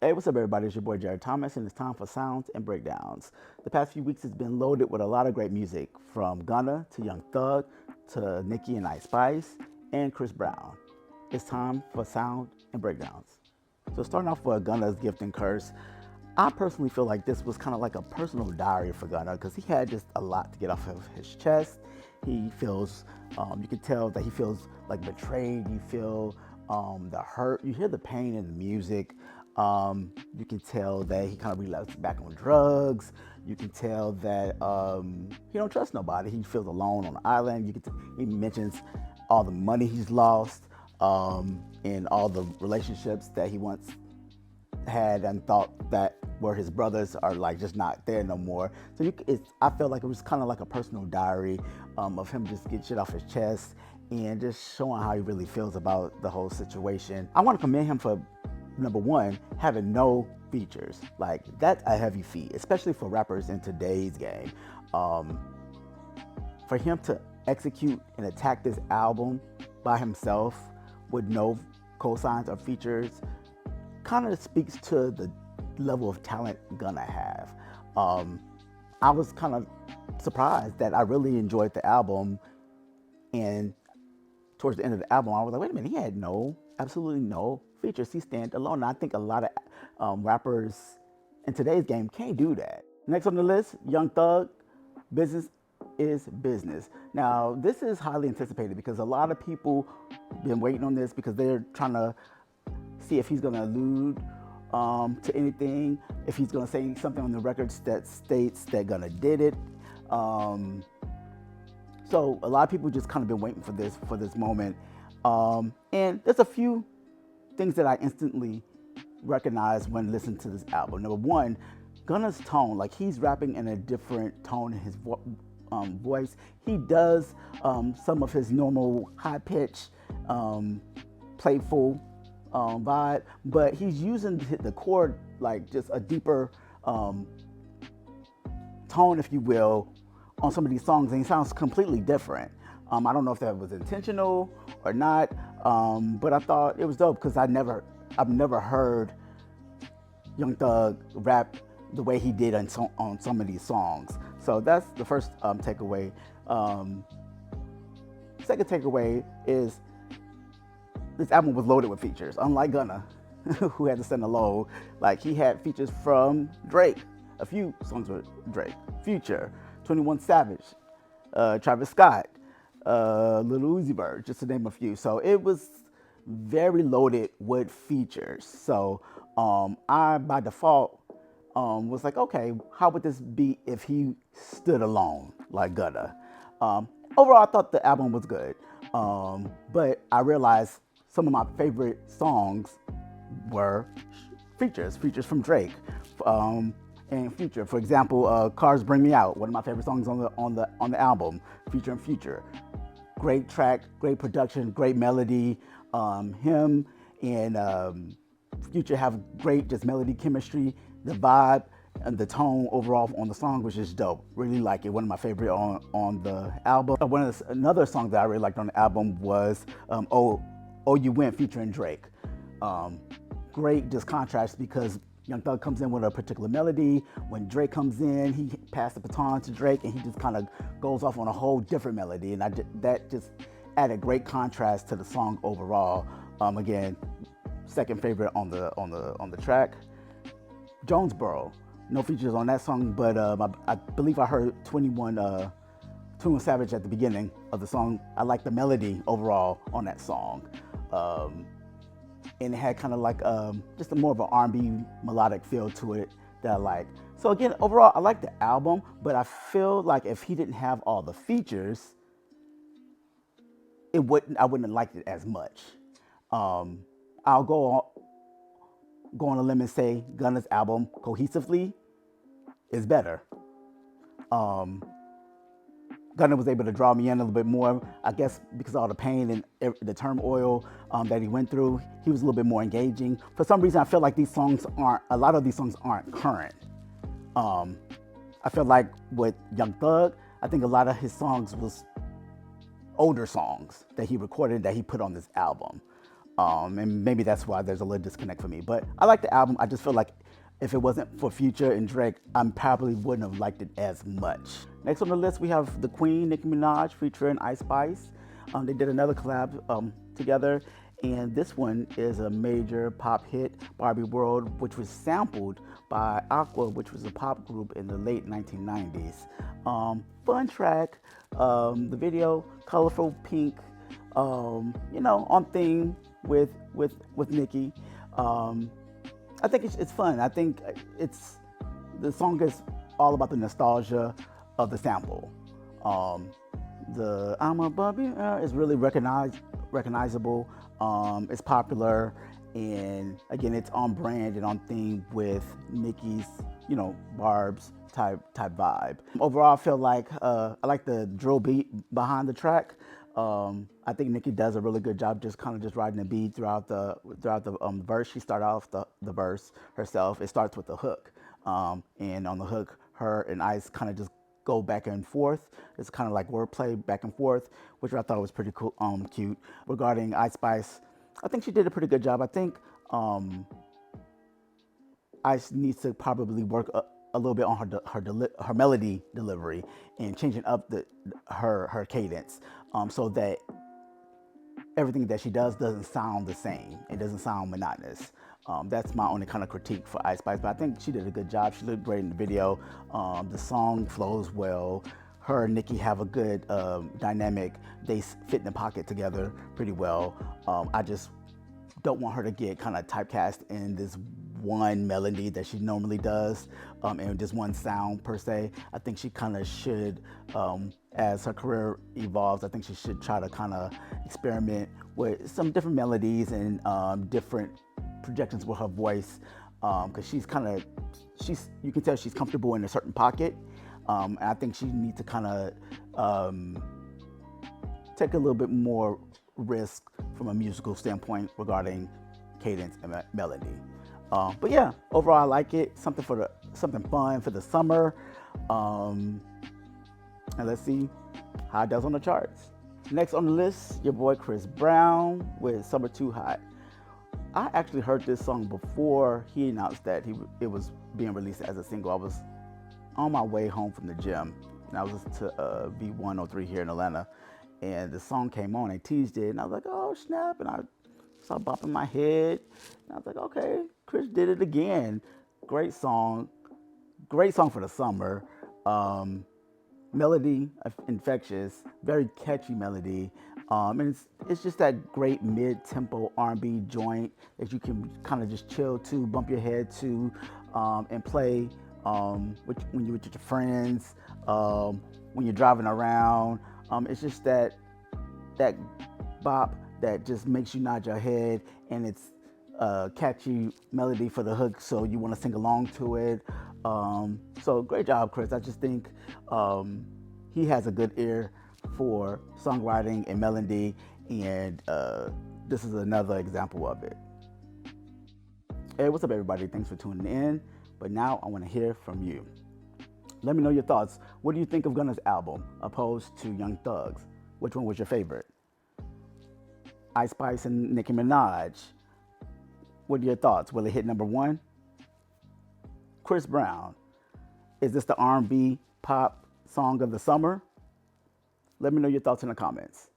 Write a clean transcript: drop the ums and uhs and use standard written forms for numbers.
Hey, what's up, everybody? It's your boy Jared Thomas, and it's time for Sounds and Breakdowns. The past few weeks has been loaded with a lot of great music, from Gunna to Young Thug to Nicki and Ice Spice and Chris Brown. It's time for Sound and Breakdowns. So, starting off with Gunna's Gift and Curse, I personally feel like this was kind of like a personal diary for Gunna because he had just a lot to get off of his chest. He feels, you can tell that he feels like betrayed. You feel the hurt. You hear the pain in the music. You can tell that he kind of relapsed back on drugs. You can tell that he don't trust nobody. He feels alone on the island. He mentions all the money he's lost and all the relationships that he once had and thought that were his brothers are like just not there no more. So I felt like it was kind of like a personal diary of him just getting shit off his chest and just showing how he really feels about the whole situation. I want to commend him for number one, having no features. Like, that's a heavy feat, especially for rappers in today's game. For him to execute and attack this album by himself with no cosigns or features kind of speaks to the level of talent Gunna have. I was kind of surprised that I really enjoyed the album, and towards the end of the album, I was like, wait a minute, he had absolutely no features. He stand alone. And I think a lot of rappers in today's game can't do that. Next on the list, Young Thug, Business is Business. Now, this is highly anticipated because a lot of people been waiting on this because they're trying to see if he's going to allude to anything, if he's going to say something on the records that states that Gunna did it. So a lot of people just kind of been waiting for this moment. And there's a few things that I instantly recognize when listening to this album. Number one, Gunna's tone, like he's rapping in a different tone in his voice. He does some of his normal high pitch, playful vibe, but he's using the chord like just a deeper tone, if you will, on some of these songs, and he sounds completely different. I don't know if that was intentional or not, but I thought it was dope because I've never heard Young Thug rap the way he did on some of these songs. So that's the first takeaway. Second takeaway is this album was loaded with features. Unlike Gunna, who had to send a load, like he had features from Drake, a few songs with Drake, Future, 21 Savage, Travis Scott, Lil Uzi Vert, just to name a few. So it was very loaded with features. So I, by default, was like, okay, how would this be if he stood alone like Gunna? Overall, I thought the album was good, but I realized some of my favorite songs were features from Drake. And Future, for example, "Cars Bring Me Out," one of my favorite songs on the album, featuring Future. Great track, great production, great melody. Him and Future have great just melody chemistry. The vibe and the tone overall on the song was just dope. Really like it. One of my favorite on the album. Another song that I really liked on the album was "Oh You Went" featuring Drake. Great just contrast because Young Thug comes in with a particular melody. When Drake comes in, he passed the baton to Drake, and he just kind of goes off on a whole different melody, and that just added great contrast to the song overall. Again, second favorite on the track. Jonesboro, no features on that song, but I believe I heard 21 Savage at the beginning of the song. I like the melody overall on that song. And it had kind of like just a more of an R&B melodic feel to it that I like. So again, overall, I like the album, but I feel like if he didn't have all the features, I wouldn't have liked it as much. I'll go on a limb and say Gunna's album cohesively is better. Gunna was able to draw me in a little bit more, I guess, because of all the pain and the turmoil that he went through. He was a little bit more engaging. For some reason, I feel like a lot of these songs aren't current. I feel like with Young Thug, I think a lot of his songs was older songs that he recorded that he put on this album. And maybe that's why there's a little disconnect for me. But I like the album. I just feel like if it wasn't for Future and Drake, I probably wouldn't have liked it as much. Next on the list, we have the Queen, Nicki Minaj, featuring Ice Spice. They did another collab together, and this one is a major pop hit, Barbie World, which was sampled by Aqua, which was a pop group in the late 1990s. Fun track. The video, colorful pink, on theme with Nicki. I think it's fun. I think the song is all about the nostalgia of the sample. The I'm a Barbie is really recognizable. It's popular, and again, it's on brand and on theme with Nicki's, Barb's type vibe. Overall, I feel like I like the drill beat behind the track. I think Nicki does a really good job just riding the beat throughout the verse. She started off the verse herself. It starts with the hook, and on the hook, her and Ice kind of just go back and forth. It's kind of like wordplay back and forth, which I thought was pretty cool, cute. Regarding Ice Spice, I think she did a pretty good job. I think Ice needs to probably work a little bit on her melody delivery and changing up her cadence, so that everything that she does doesn't sound the same. It doesn't sound monotonous. That's my only kind of critique for Ice Spice, but I think she did a good job. She looked great in the video. The song flows well. Her and Nicki have a good dynamic. They fit in the pocket together pretty well. I just don't want her to get kind of typecast in this one melody that she normally does, and just one sound per se. I think she kind of should, as her career evolves, I think she should try to kind of experiment with some different melodies and different projections with her voice, because you can tell she's comfortable in a certain pocket, and I think she needs to kind of take a little bit more risk from a musical standpoint regarding cadence and melody. But yeah, overall I like it. Something fun for the summer. And let's see how it does on the charts. Next on the list, your boy Chris Brown with Summer Too Hot. I actually heard this song before he announced that it was being released as a single. I was on my way home from the gym, and I was listening to V103 here in Atlanta, and the song came on. They teased it, and I was like, oh snap! And I started bopping my head, and I was like, okay, Chris did it again. Great song for the summer. Melody infectious, very catchy melody, and it's just that great mid-tempo R&B joint that you can kind of just chill to, bump your head to, and play when you're with your friends, when you're driving around. It's just that bop that just makes you nod your head, and it's a catchy melody for the hook, so you want to sing along to it. So great job, Chris. I just think he has a good ear for songwriting and melody, and this is another example of it. Hey, what's up, everybody? Thanks for tuning in. But now I want to hear from you. Let me know your thoughts. What do you think of Gunna's album opposed to Young Thug's? Which one was your favorite? Ice Spice and Nicki Minaj. What are your thoughts? Will it hit number one? Chris Brown. Is this the R&B pop song of the summer? Let me know your thoughts in the comments.